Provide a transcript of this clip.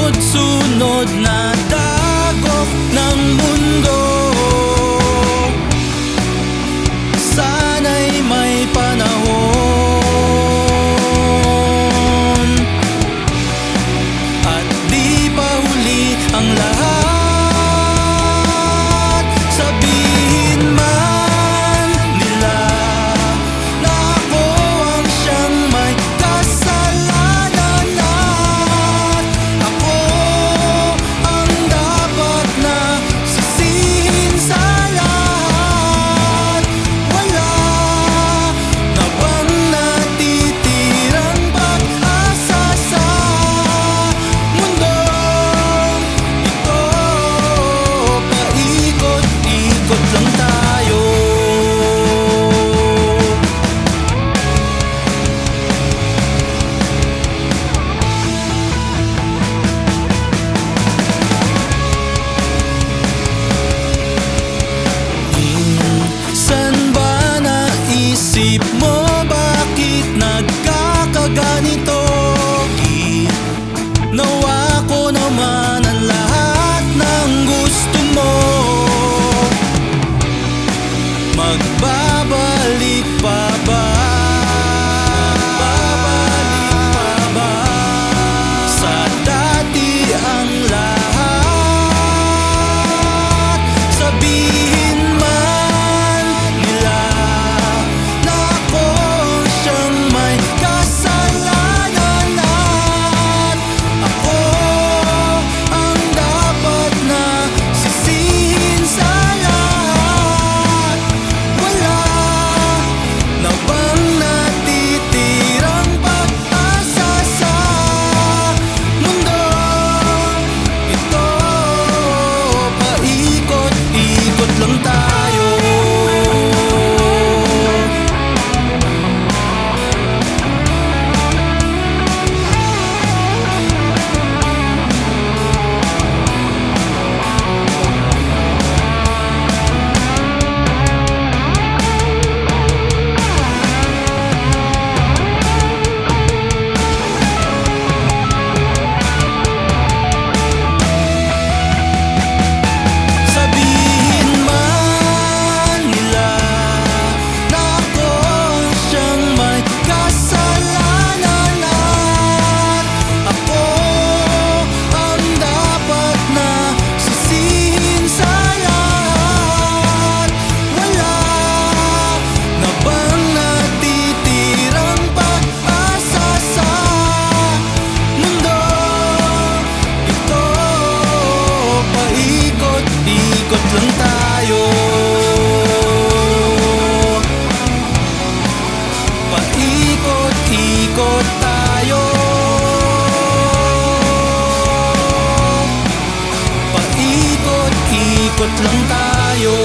sunod-sunod na dagok ng mundo. Sana'y may panahon at di pa huli ang lahat. Sabihin man nila na ako ang siyang may kasalanan at ako ang dapat na sisihin sa lahat. Wala na bang natitirang pag-asa sa mundong ito? Paikot-ikot lang tayo. Minsan ba naisip mo bakit nagkakaganito? Ginawa ko naman ang lahat ng gusto mo. Magbabalik pa ba? Magbabalik pa ba sa dati ang lahat? Sabihin man nila na ako ang siyang may kasalanan at ako ang dapat na sisihin sa lahat. Wala na bang natitirang pag-asa sa mundong ito? Paikot-ikot lang tayo. Sabihin man nila na ako ang siyang may kasalanan at ako ang dapat na sisihin sa lahat. Wala na bang natitirang pag-asa sa mundong ito? Paikot-ikot lang tayo. Paikot-ikot tayo. Paikot-ikot lang tayo.